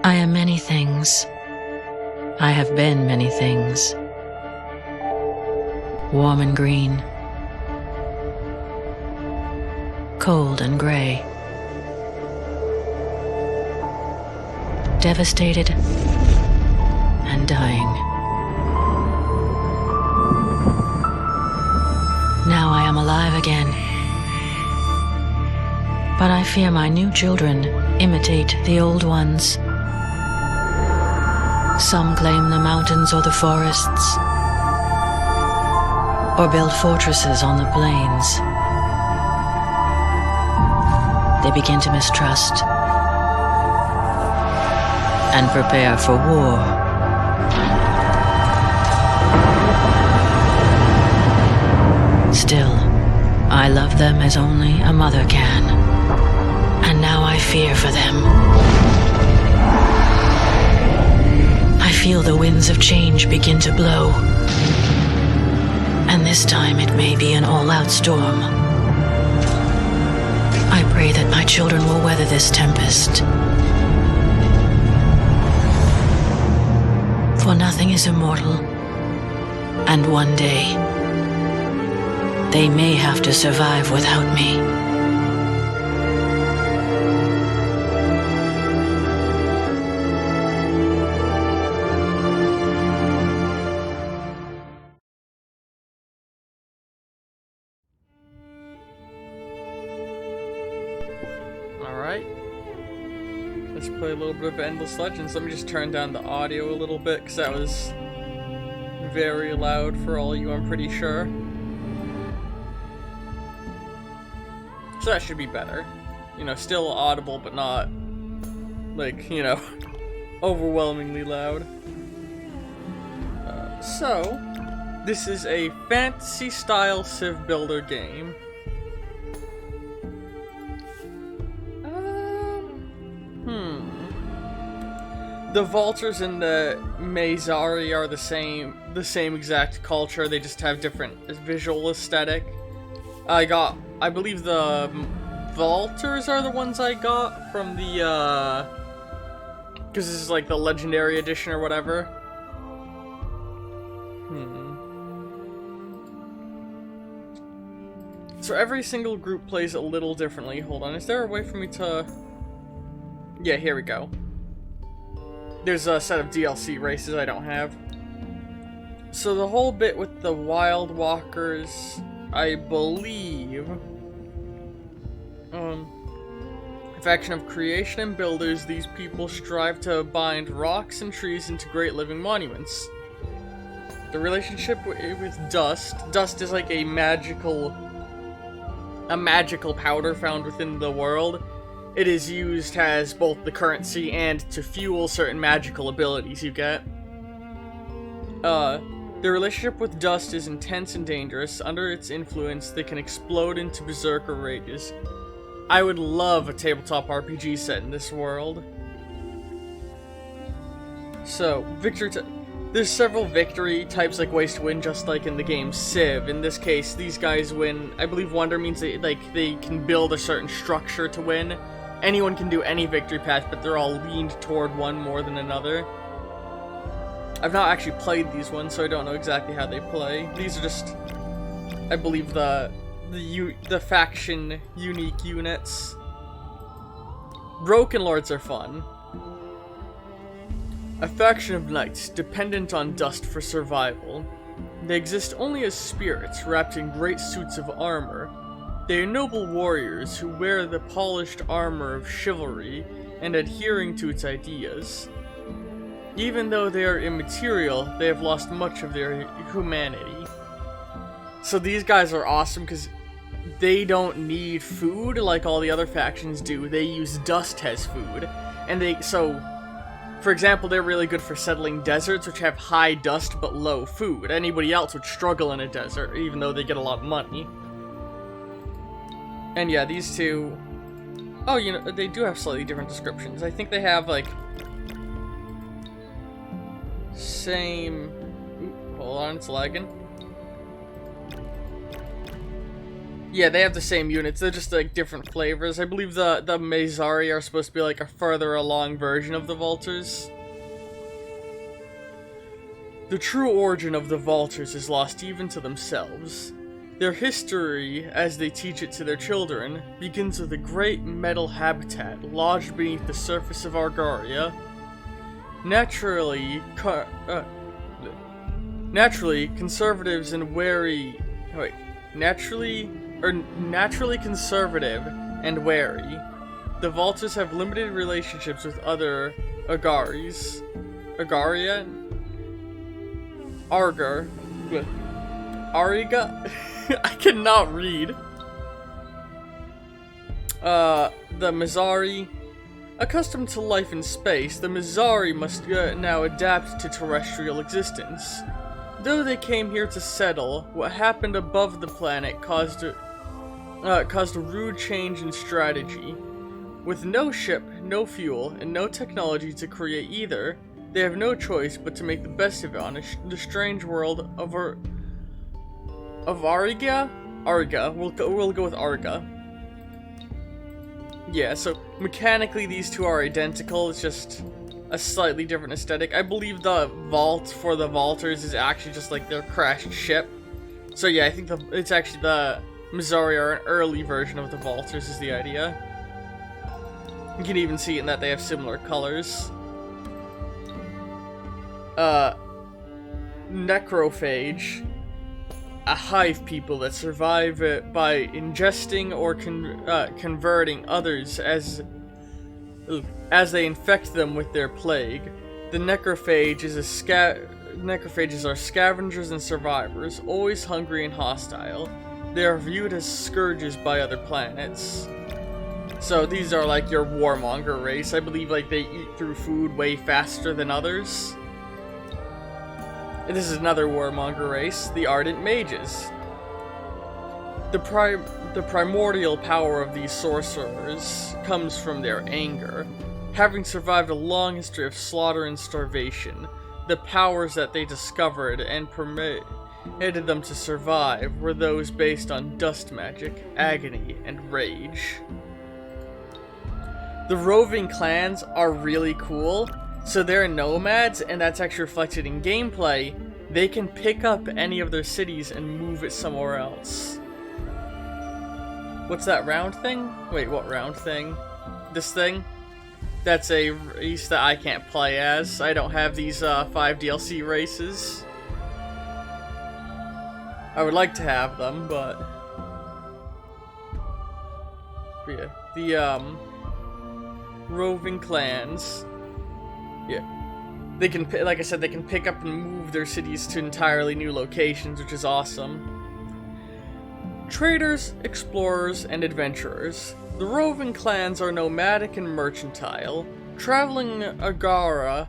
I am many things. I have been many things. Warm and green. Cold and gray. Devastated and dying. Now I am alive again. But I fear my new children imitate the old ones. Some claim the mountains or the forests, or build fortresses on the plains. They begin to mistrust and prepare for war. Still, I love them as only a mother can, and now I fear for them. I feel the winds of change begin to blow, and this time it may be an all-out storm. I pray that my children will weather this tempest. For nothing is immortal, and one day, they may have to survive without me. Alright. Let's play a little bit of Endless Legends. Let me just turn down the audio a little bit, because that was very loud for all you, I'm pretty sure. So that should be better. You know, still audible, but not, like, you know, overwhelmingly loud. So, this is a fantasy-style Civ builder game. The Vultures and the Mezari are the same exact culture, they just have different visual aesthetic. I believe the Vultures are the ones I got from the, because this is like the Legendary Edition or whatever. So every single group plays a little differently. Hold on, is there a way for me to... Yeah, here we go. There's a set of DLC races I don't have. So the whole bit with the Wild Walkers, I believe... faction of creation and builders, these people strive to bind rocks and trees into great living monuments. The relationship with dust. Dust is like a magical powder found within the world. It is used as both the currency and to fuel certain magical abilities you get. The relationship with dust is intense and dangerous. Under its influence, they can explode into berserker rages. I would love a tabletop RPG set in this world. So, there's several victory types like ways to win, just like in the game Civ. In this case, these guys win. I believe wonder means they can build a certain structure to win. Anyone can do any victory path, but they're all leaned toward one more than another. I've not actually played these ones, so I don't know exactly how they play. These are just, I believe, the faction unique units. Broken Lords are fun. A faction of knights dependent on dust for survival. They exist only as spirits wrapped in great suits of armor. They are noble warriors who wear the polished armor of chivalry and adhering to its ideas. Even though they are immaterial, they have lost much of their humanity. So these guys are awesome because they don't need food like all the other factions do. They use dust as food. And for example, they're really good for settling deserts which have high dust but low food. Anybody else would struggle in a desert, even though they get a lot of money. And yeah, these two... Oh, you know, they do have slightly different descriptions. I think they have, like... Same... Ooh, hold on, it's lagging. Yeah, they have the same units, they're just like different flavors. I believe the Mezari are supposed to be like a further along version of the Vaulters. The true origin of the Vaulters is lost even to themselves. Their history, as they teach it to their children, begins with a great metal habitat lodged beneath the surface of Argaria. Naturally, conservatives and wary... Wait, naturally conservative and wary. The Vaulters have limited relationships with other Agaria? Ariga? I cannot read. The Mezari. Accustomed to life in space, the Mezari must now adapt to terrestrial existence. Though they came here to settle, what happened above the planet caused a rude change in strategy. With no ship, no fuel, and no technology to create either, they have no choice but to make the best of it on the strange world of Ariga? Arga. We'll go with Arga. Yeah, so mechanically these two are identical, it's just a slightly different aesthetic. I believe the vault for the Vaulters is actually just like their crashed ship. So yeah, I think it's actually the Mezari are an early version of the Vaulters is the idea. You can even see in that they have similar colors. Necrophage. A hive people that survive by ingesting or converting others as they infect them with their plague. The necrophages are scavengers and survivors, always hungry and hostile. They are viewed as scourges by other planets. So these are like your warmonger race. I believe like they eat through food way faster than others. This is another warmonger race, the Ardent Mages. The primordial power of these sorcerers comes from their anger. Having survived a long history of slaughter and starvation, the powers that they discovered and permitted them to survive were those based on dust magic, agony, and rage. The roving clans are really cool. So they're nomads, and that's actually reflected in gameplay. They can pick up any of their cities and move it somewhere else. What's that round thing? Wait, what round thing? This thing? That's a race that I can't play as. I don't have these 5 DLC races. I would like to have them, but... yeah, the roving clans... yeah. They can, like I said, they can pick up and move their cities to entirely new locations, which is awesome. Traders, explorers, and adventurers. The roving clans are nomadic and mercantile, traveling Agara.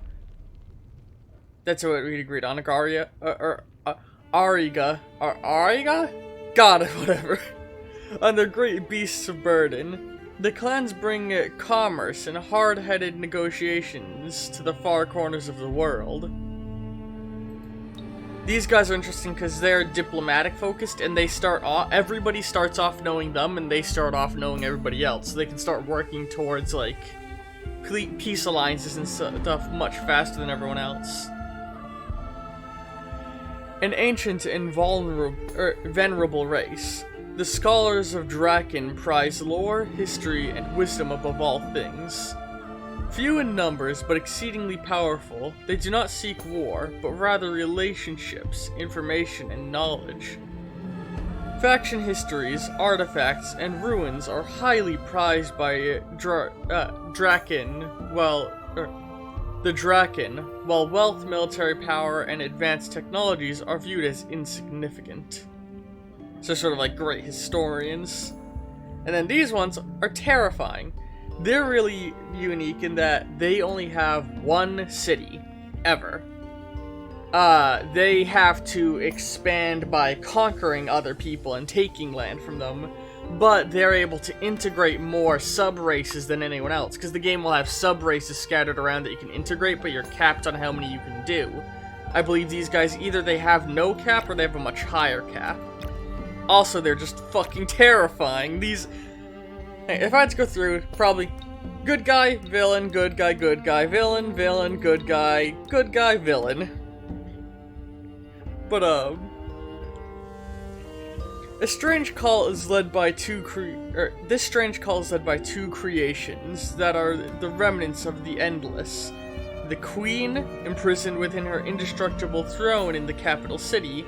That's what we agreed on, Agaria, Ariga, Ariga? God, whatever. On their great beasts of burden. The clans bring commerce and hard-headed negotiations to the far corners of the world. These guys are interesting because they're diplomatic focused, and they start off, everybody starts off knowing them, and they start off knowing everybody else. So they can start working towards, like, peace alliances and stuff much faster than everyone else. An ancient and venerable race. The scholars of Draken prize lore, history, and wisdom above all things. Few in numbers, but exceedingly powerful, they do not seek war, but rather relationships, information, and knowledge. Faction histories, artifacts, and ruins are highly prized by Draken, the Draken, while wealth, military power, and advanced technologies are viewed as insignificant. So sort of like great historians. And then these ones are terrifying. They're really unique in that they only have one city, ever. They have to expand by conquering other people and taking land from them, but they're able to integrate more sub-races than anyone else, because the game will have sub-races scattered around that you can integrate, but you're capped on how many you can do. I believe these guys, either they have no cap or they have a much higher cap. Also, they're just fucking terrifying. These... Hey, if I had to go through, probably good guy, villain, good guy, villain, villain, good guy, villain. But, this strange call is led by two creations that are the remnants of the Endless. The Queen, imprisoned within her indestructible throne in the capital city,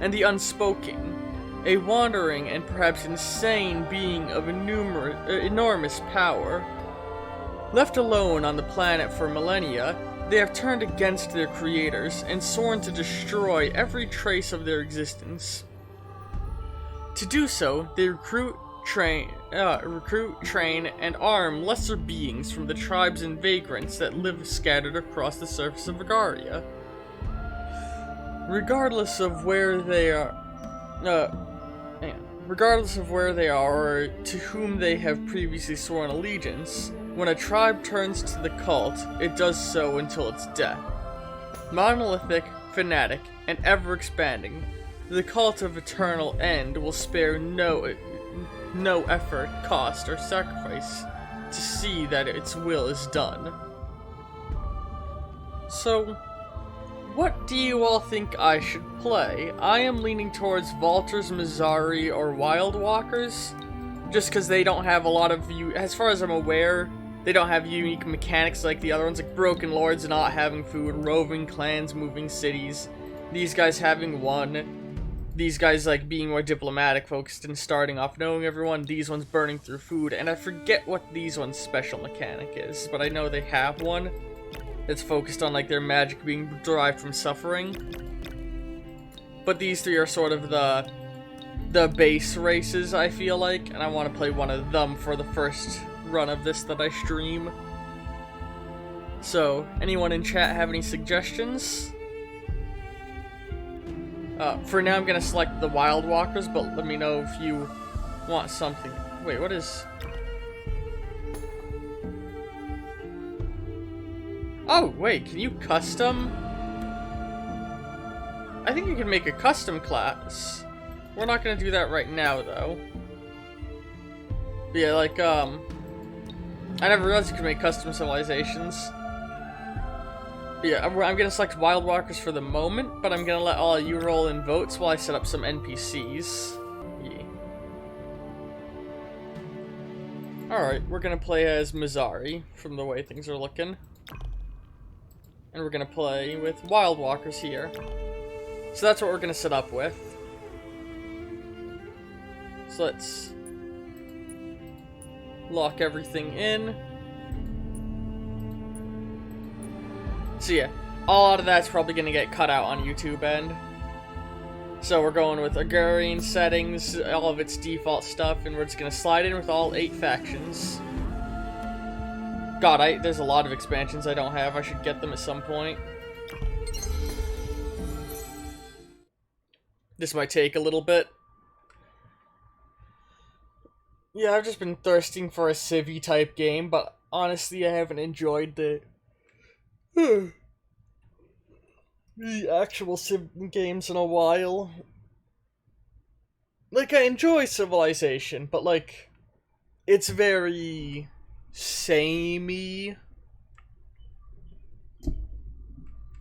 and the Unspoken, a wandering and perhaps insane being of enormous power. Left alone on the planet for millennia, they have turned against their creators and sworn to destroy every trace of their existence. To do so, they recruit, train, and arm lesser beings from the tribes and vagrants that live scattered across the surface of Agaria. Regardless of where they are, or to whom they have previously sworn allegiance, when a tribe turns to the cult, it does so until its death. Monolithic, fanatic, and ever-expanding, the cult of eternal end will spare no effort, cost, or sacrifice to see that its will is done. So, what do you all think I should play? I am leaning towards Valter's Mazzari or Wild Walkers, just because they don't have a lot of, as far as I'm aware, they don't have unique mechanics like the other ones, like Broken Lords not having food, roving clans, moving cities, these guys having one. These guys, like, being more diplomatic, focused, and starting off knowing everyone. These ones burning through food, and I forget what these ones' special mechanic is, but I know they have one that's focused on, like, their magic being derived from suffering. But these three are sort of the base races, I feel like, and I want to play one of them for the first run of this that I stream. So, anyone in chat have any suggestions? For now, I'm gonna select the Wild Walkers, but let me know if you want something. Wait, what is... Oh, wait, can you custom? I think you can make a custom class. We're not gonna do that right now, though. But yeah, like, I never realized you could make custom civilizations. Yeah, I'm gonna select Wild Walkers for the moment, but I'm gonna let all of you roll in votes while I set up some NPCs. Yeah. Alright, we're gonna play as Mazzari, from the way things are looking. And we're gonna play with Wild Walkers here. So that's what we're gonna set up with. So let's lock everything in. So yeah, a lot of that's probably gonna get cut out on YouTube end. So we're going with Agrarian settings, all of its default stuff, and we're just gonna slide in with all 8 factions. God, there's a lot of expansions I don't have. I should get them at some point. This might take a little bit. Yeah, I've just been thirsting for a Civ type game, but honestly, I haven't enjoyed the actual Civ games in a while. Like, I enjoy Civilization, but like, it's very samey.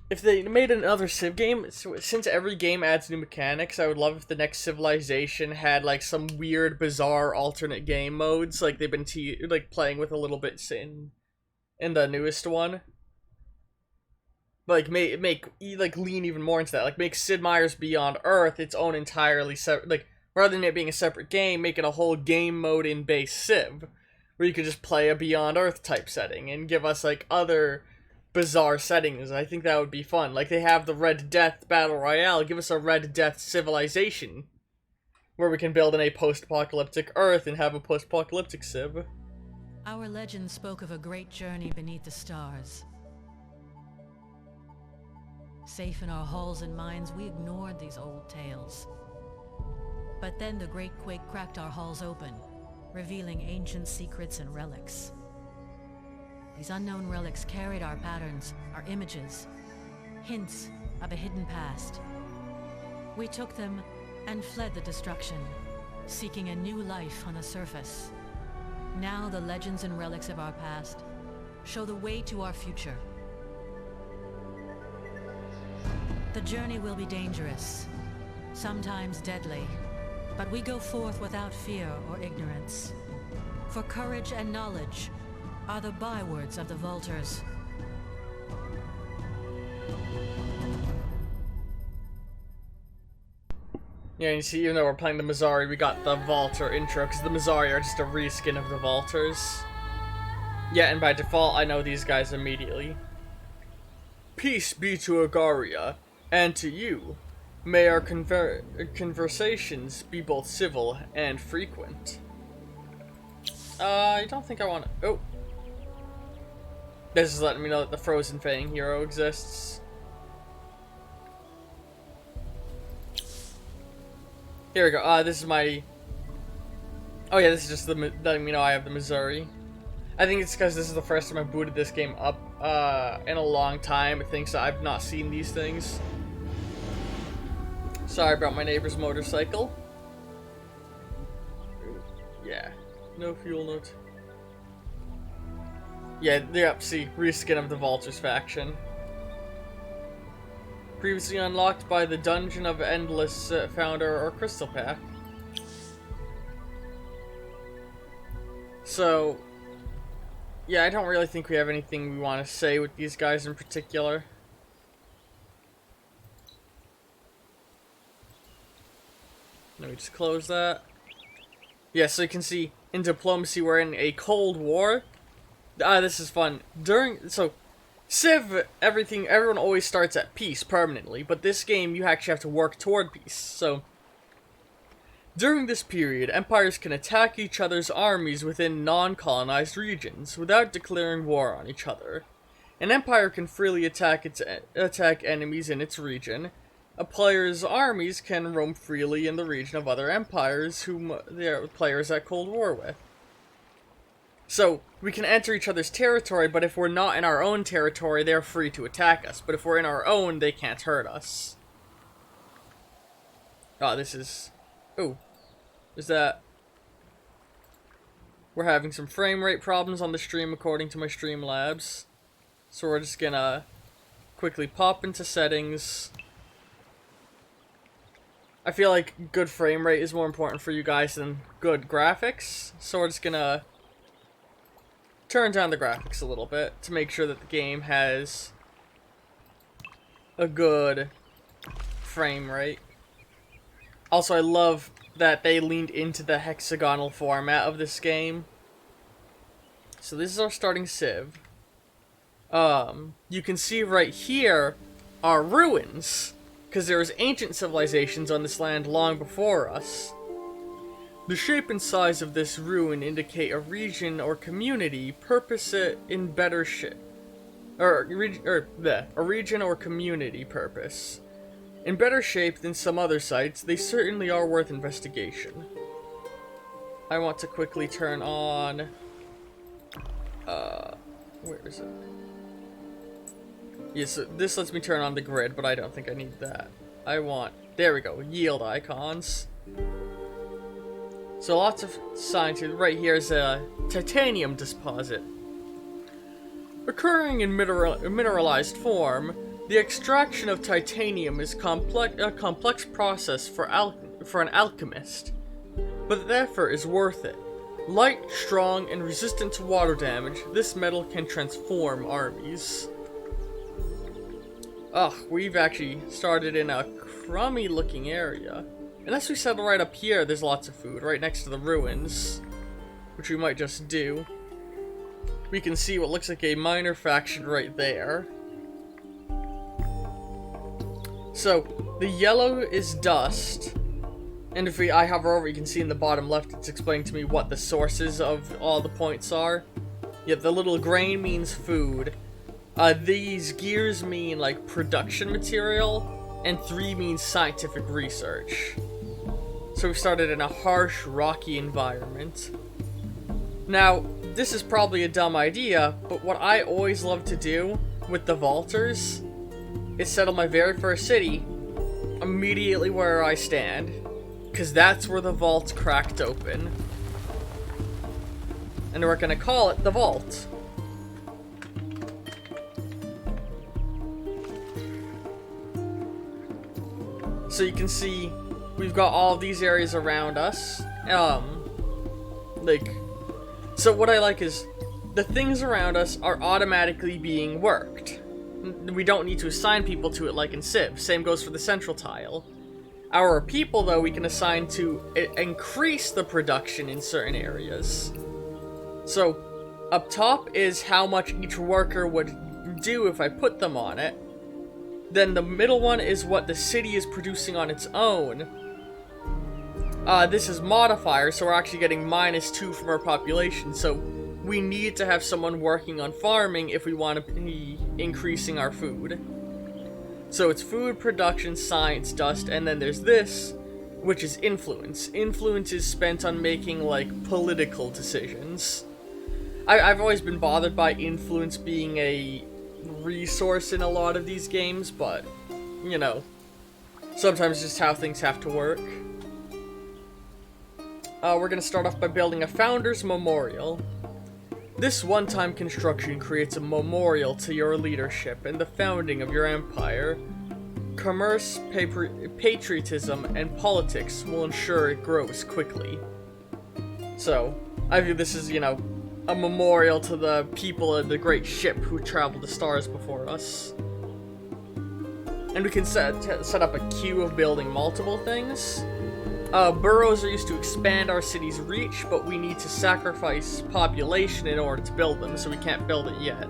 If they made another Civ game, since every game adds new mechanics, I would love if the next Civilization had like some weird, bizarre alternate game modes, like they've been playing with a little bit in the newest one. Like make lean even more into that. Like make Sid Meier's Beyond Earth its own entirely separate. Like rather than it being a separate game, make it a whole game mode in base Civ, where you could just play a Beyond Earth type setting and give us like other bizarre settings. I think that would be fun. Like they have the Red Death Battle Royale. Give us a Red Death Civilization, where we can build in a post-apocalyptic Earth and have a post-apocalyptic Civ. Our legend spoke of a great journey beneath the stars. Safe in our halls and minds, we ignored these old tales. But then the Great Quake cracked our halls open, revealing ancient secrets and relics. These unknown relics carried our patterns, our images, hints of a hidden past. We took them and fled the destruction, seeking a new life on the surface. Now the legends and relics of our past show the way to our future. The journey will be dangerous, sometimes deadly, but we go forth without fear or ignorance. For courage and knowledge are the bywords of the Vultures. Yeah, you see, even though we're playing the Missouri, we got the Vulture intro, because the Missouri are just a reskin of the Vultures. Yeah, and by default, I know these guys immediately. Peace be to Agaria, and to you. May our conversations be both civil and frequent. I don't think I want to... Oh. This is letting me know that the Frozen Fang hero exists. Here we go. This is my... Oh yeah, this is just letting me know I have the Missouri. I think it's because this is the first time I booted this game up in a long time. I think so. I've not seen these things. Sorry about my neighbor's motorcycle. Yeah. No fuel note. Yeah, see, reskin of the Vultures faction. Previously unlocked by the Dungeon of Endless founder or Crystal Pack. So, yeah, I don't really think we have anything we want to say with these guys in particular. Let me just close that. Yeah, so you can see, in diplomacy, we're in a Cold War. This is fun. So, Civ, everyone always starts at peace permanently, but this game you actually have to work toward peace. So, during this period, empires can attack each other's armies within non-colonized regions without declaring war on each other. An empire can freely attack enemies in its region. A player's armies can roam freely in the region of other empires whom their players at Cold War with. So, we can enter each other's territory, but if we're not in our own territory, they're free to attack us. But if we're in our own, they can't hurt us. Oh, this is... Ooh. Is that... We're having some frame rate problems on the stream according to my Streamlabs. So we're just gonna quickly pop into settings. I feel like good frame rate is more important for you guys than good graphics. So we're just gonna turn down the graphics a little bit to make sure that the game has a good frame rate. Also, I love that they leaned into the hexagonal format of this game. So this is our starting Civ. You can see right here are ruins, because there was ancient civilizations on this land long before us. The shape and size of this ruin indicate a region or community purpose it in better shape, a region or community purpose. In better shape than some other sites, they certainly are worth investigation. I want to quickly turn on, where is it? Yes, yeah, so this lets me turn on the grid, but I don't think I need that. There we go, yield icons. So lots of signs here. Right here is a titanium deposit. Occurring in mineralized form, the extraction of titanium is a complex process for an alchemist, but the effort is worth it. Light, strong, and resistant to water damage, this metal can transform armies. Ugh, we've actually started in a crummy looking area. Unless we settle right up here, there's lots of food, right next to the ruins, which we might just do. We can see what looks like a minor faction right there. So, the yellow is dust, and if I hover over, you can see in the bottom left, it's explaining to me what the sources of all the points are. Yet the little grain means food. These gears mean, like, production material, and 3 means scientific research. So we started in a harsh, rocky environment. Now, this is probably a dumb idea, but what I always love to do with the Vultures is settle my very first city immediately where I stand. because that's where the vault cracked open. And we're gonna call it the vault. So you can see we've got all these areas around us. So what I like is the things around us are automatically being worked. We don't need to assign people to it like in Civ. Same goes for the central tile. Our people, though, we can assign to increase the production in certain areas. So up top is how much each worker would do if I put them on it. Then the middle one is what the city is producing on its own. This is modifier, so we're actually getting -2 from our population, so we need to have someone working on farming if we want to be increasing our food. So it's food, production, science, dust, and then there's this, which is influence. Influence is spent on making, like, political decisions. I've always been bothered by influence being a resource in a lot of these games, but, you know, sometimes just how things have to work. We're gonna start off by building a Founders Memorial. This one-time construction creates a memorial to your leadership and the founding of your empire. Commerce, patriotism, and politics will ensure it grows quickly. So, I view this as, you know, a memorial to the people of the great ship who traveled the stars before us. And we can set up a queue of building multiple things. Boroughs are used to expand our city's reach, but we need to sacrifice population in order to build them, so we can't build it yet.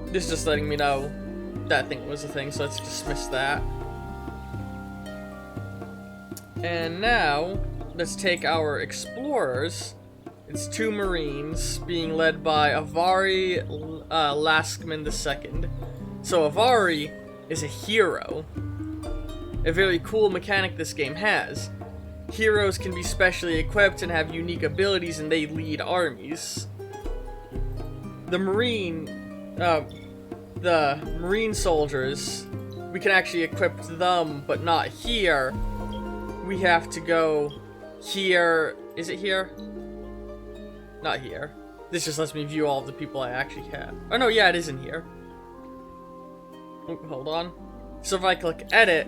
This is just letting me know that thing was a thing, so let's dismiss that. And now, let's take our explorers. It's 2 Marines, being led by Avari Laskman II. So Avari is a hero. A very cool mechanic this game has. Heroes can be specially equipped and have unique abilities, and they lead armies. The Marine soldiers, we can actually equip them, but not here. We have to go here. Is it here? Not here. This just lets me view all of the people I actually have. Oh no, yeah, it is in here. Oh, hold on. So if I click edit,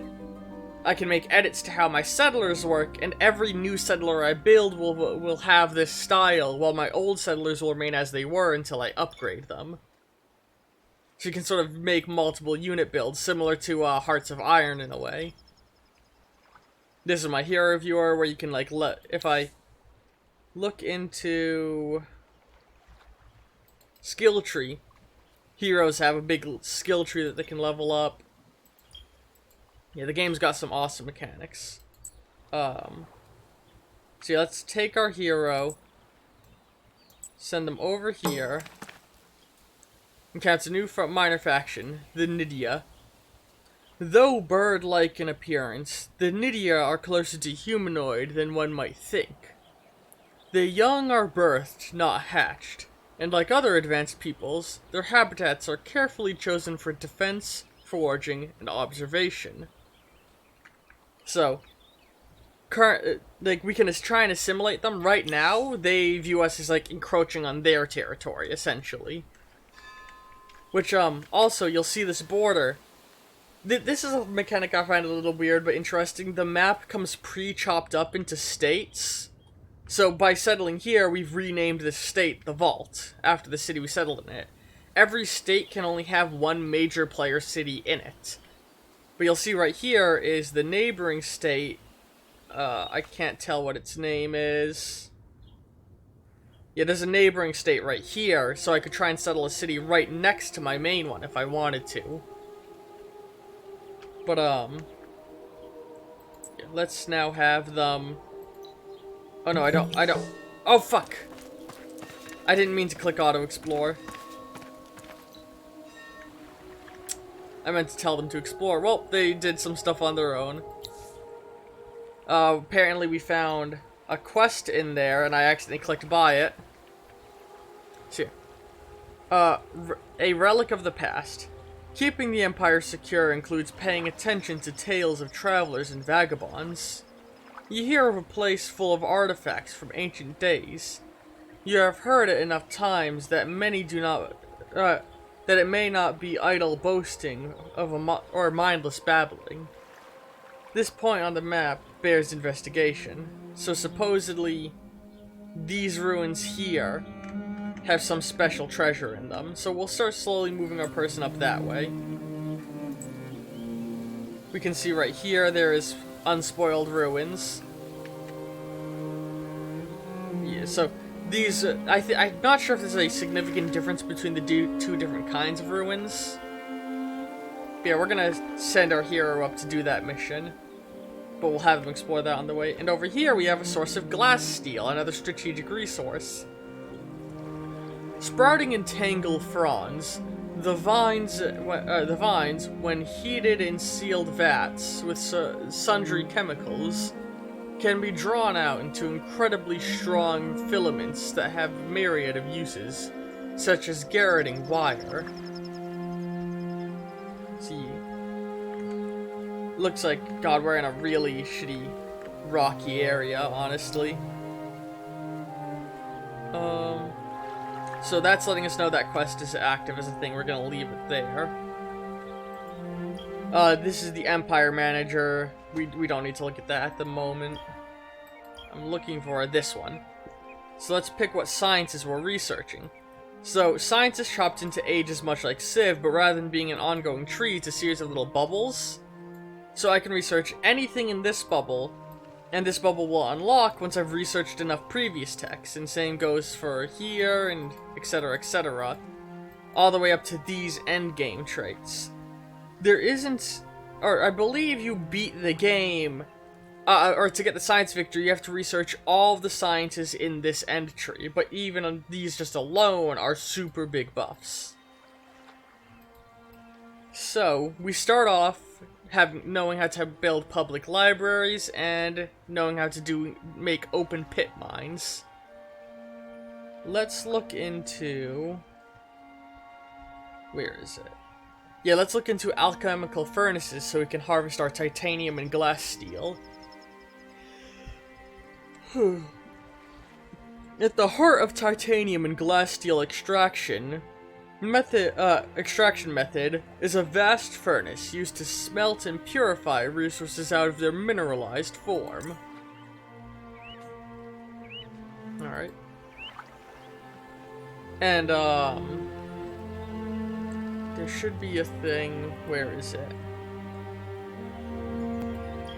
I can make edits to how my settlers work, and every new settler I build will have this style, while my old settlers will remain as they were until I upgrade them. So you can sort of make multiple unit builds, similar to Hearts of Iron in a way. This is my hero viewer, where you can, like, if I look into skill tree, heroes have a big skill tree that they can level up. Yeah, the game's got some awesome mechanics. So yeah, let's take our hero, send them over here. Okay, it's a new minor faction, the Nydia. Though bird-like in appearance, the Nydia are closer to humanoid than one might think. The young are birthed, not hatched, and like other advanced peoples, their habitats are carefully chosen for defense, foraging, and observation. So, we can just try and assimilate them. Right now, they view us as, like, encroaching on their territory, essentially. Which, also, you'll see this border. This is a mechanic I find a little weird, but interesting. The map comes pre-chopped up into states. So, by settling here, we've renamed this state the Vault, after the city we settled in it. Every state can only have one major player city in it. But you'll see right here is the neighboring state. I can't tell what its name is. Yeah, there's a neighboring state right here, so I could try and settle a city right next to my main one if I wanted to. But, yeah, let's now have them... Oh no, I don't. Oh, fuck! I didn't mean to click auto-explore. I meant to tell them to explore. Well, they did some stuff on their own. Apparently we found a quest in there, and I accidentally clicked buy it. So, a relic of the past. Keeping the Empire secure includes paying attention to tales of travelers and vagabonds. You hear of a place full of artifacts from ancient days. You have heard it enough times that many do not, that it may not be idle boasting of or mindless babbling. This point on the map bears investigation, so supposedly these ruins here have some special treasure in them, so we'll start slowly moving our person up that way. We can see right here there is unspoiled ruins. Yeah, so these, I'm not sure if there's a significant difference between the two different kinds of ruins. But yeah, we're gonna send our hero up to do that mission, but we'll have him explore that on the way. And over here we have a source of glass steel, another strategic resource. Sprouting in tangled fronds, the vines, when heated in sealed vats with sundry chemicals, can be drawn out into incredibly strong filaments that have a myriad of uses, such as garroting wire. See, looks like, God, we're in a really shitty, rocky area, honestly. So that's letting us know that quest is active as a thing. We're gonna leave it there. This is the Empire Manager. We don't need to look at that at the moment. I'm looking for this one. So let's pick what sciences we're researching. So, science is chopped into ages much like Civ, but rather than being an ongoing tree, it's a series of little bubbles. So I can research anything in this bubble, and this bubble will unlock once I've researched enough previous texts, and same goes for here, and etc., all the way up to these endgame traits. There isn't, or I believe you beat the game, or to get the science victory, you have to research all of the sciences in this end tree, but even on these just alone are super big buffs. So, we start off knowing how to build public libraries and knowing how to make open pit mines. Let's look into, where is it? Yeah, let's look into alchemical furnaces so we can harvest our titanium and glass steel. At the heart of titanium and glass steel extraction method is a vast furnace used to smelt and purify resources out of their mineralized form. Alright. And, there should be a thing, where is it?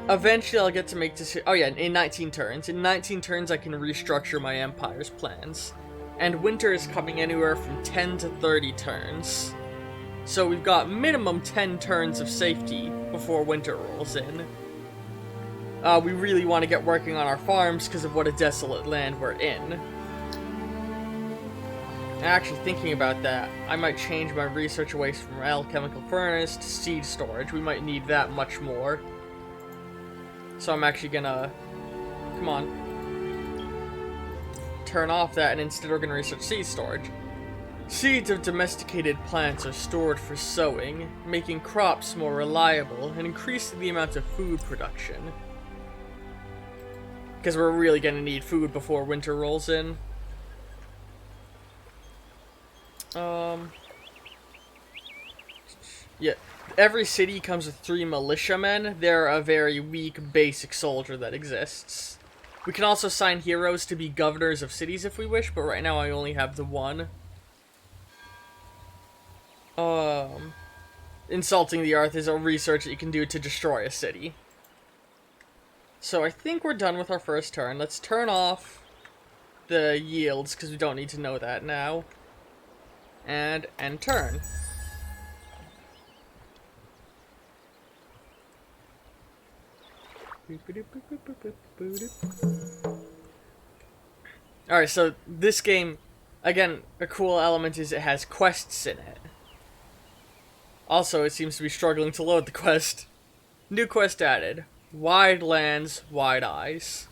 Eventually I'll get to make this, oh yeah, in 19 turns. In 19 turns I can restructure my empire's plans. And winter is coming anywhere from 10 to 30 turns. So we've got minimum 10 turns of safety before winter rolls in. We really want to get working on our farms because of what a desolate land we're in. Actually, thinking about that, I might change my research away from alchemical furnace to seed storage. We might need that much more. So I'm actually gonna, come on, turn off that, and instead we're gonna research seed storage. Seeds of domesticated plants are stored for sowing, making crops more reliable and increasing the amount of food production. Because we're really gonna need food before winter rolls in. Yeah, every city comes with 3 militiamen. They're a very weak, basic soldier that exists. We can also assign heroes to be governors of cities if we wish, but right now I only have the one. Insulting the earth is a research that you can do to destroy a city. So I think we're done with our first turn. Let's turn off the yields, because we don't need to know that now. And end turn. Alright, so this game, again, a cool element is it has quests in it. Also, it seems to be struggling to load the quest. New quest added. Wide lands, wide eyes.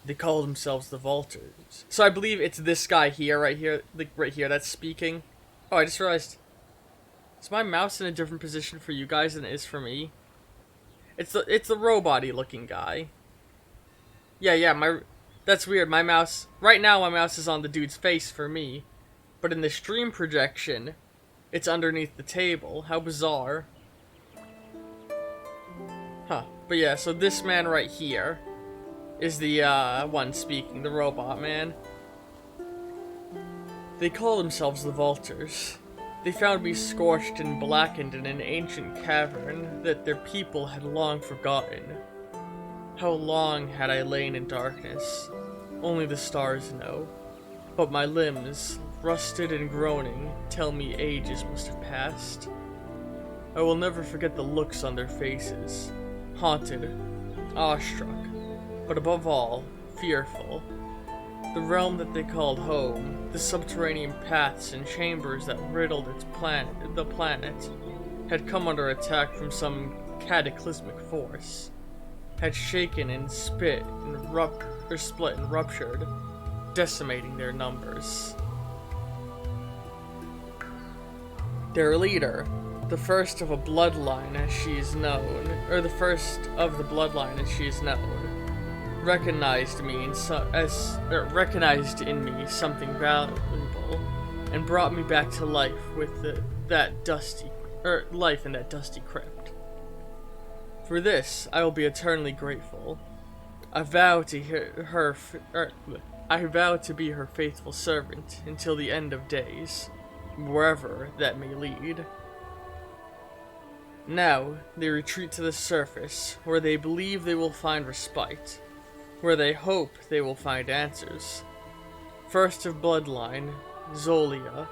They call themselves the Vaulters. So I believe it's this guy here, right here, like right here, that's speaking. Oh, I just realized. Is my mouse in a different position for you guys than it is for me? It's the robot-y looking guy. Yeah, that's weird. My mouse, right now my mouse is on the dude's face for me. But in the stream projection, it's underneath the table. How bizarre. Huh. But yeah, so this man right here is the one speaking, the robot man. They call themselves the Vultures. They found me scorched and blackened in an ancient cavern that their people had long forgotten. How long had I lain in darkness? Only the stars know. But my limbs, rusted and groaning, tell me ages must have passed. I will never forget the looks on their faces. Haunted, awestruck, but above all, fearful. The realm that they called home, the subterranean paths and chambers that riddled the planet, had come under attack from some cataclysmic force, had shaken and split and ruptured, decimating their numbers. Their leader, the first of a bloodline as she is known, recognized in me something valuable, and brought me back to life with life in that dusty crypt. For this, I will be eternally grateful. I vow to be her faithful servant until the end of days, wherever that may lead. Now, they retreat to the surface, where they believe they will find respite, where they hope they will find answers. First of bloodline, Zolia,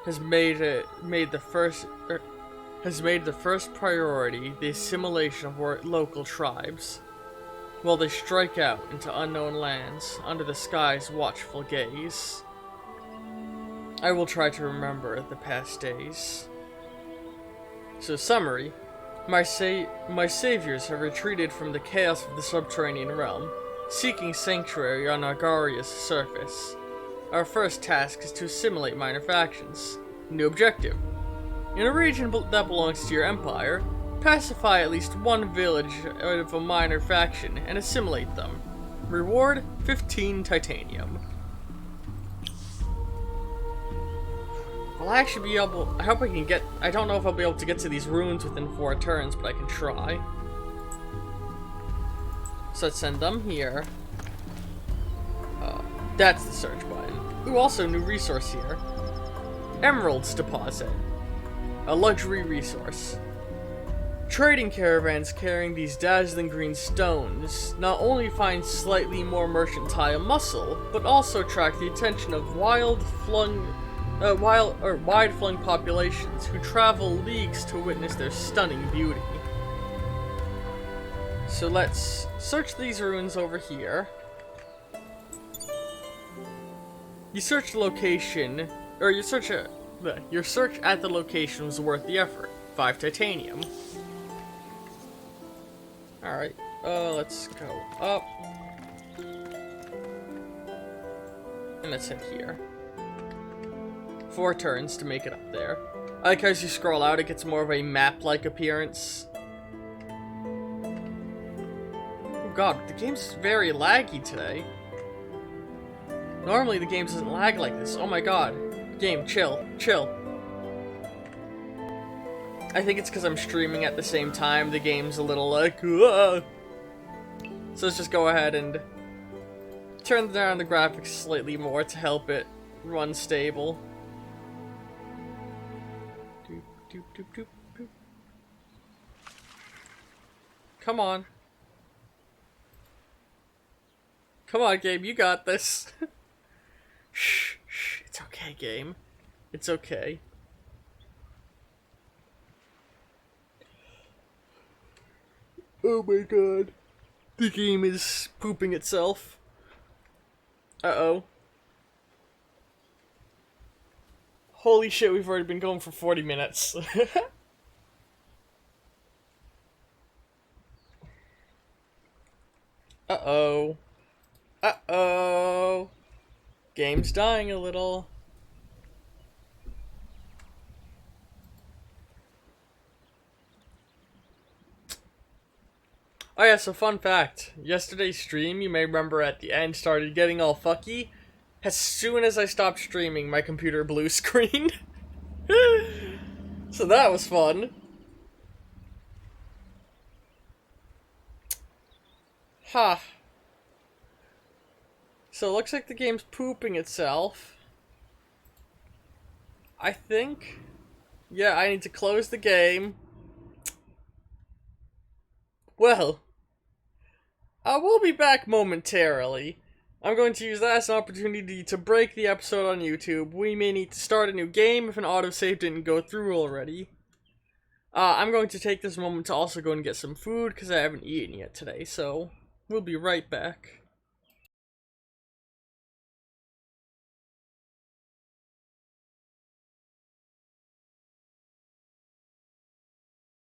has made the first priority the assimilation of local tribes, while they strike out into unknown lands under the sky's watchful gaze. I will try to remember the past days. So, summary. My saviors have retreated from the chaos of the subterranean realm, seeking sanctuary on Argaria's surface. Our first task is to assimilate minor factions. New objective. In a region that belongs to your empire, pacify at least one village of a minor faction and assimilate them. Reward, 15 titanium. Will I actually be able... I hope I can get... I don't know if I'll be able to get to these ruins within 4 turns, but I can try. So let's send them here. That's the search button. Ooh, also new resource here. Emeralds deposit. A luxury resource. Trading caravans carrying these dazzling green stones not only find slightly more mercantile muscle, but also attract the attention of wide-flung populations who travel leagues to witness their stunning beauty. So let's search these ruins over here. You search the location, or your search at the location was worth the effort. 5 titanium. Alright, let's go up. And let's head here. 4 turns to make it up there. I like how as you scroll out, it gets more of a map-like appearance. Oh god, the game's very laggy today. Normally the game doesn't lag like this. Oh my god. Game, chill. I think it's because I'm streaming at the same time. The game's a little like... So let's just go ahead and turn down the graphics slightly more to help it run stable. Come on. Come on, game, you got this. Shh, it's okay, game. It's okay. Oh my god. The game is pooping itself. Uh-oh. Holy shit, we've already been going for 40 minutes. Uh-oh. Uh-oh. Game's dying a little. Oh yeah, so fun fact. Yesterday's stream, you may remember at the end, started getting all fucky. As soon as I stopped streaming, my computer blue screened. So that was fun. Huh. So it looks like the game's pooping itself. I think. Yeah, I need to close the game. Well, I will be back momentarily. I'm going to use that as an opportunity to break the episode on YouTube. We may need to start a new game if an autosave didn't go through already. I'm going to take this moment to also go and get some food because I haven't eaten yet today, so we'll be right back.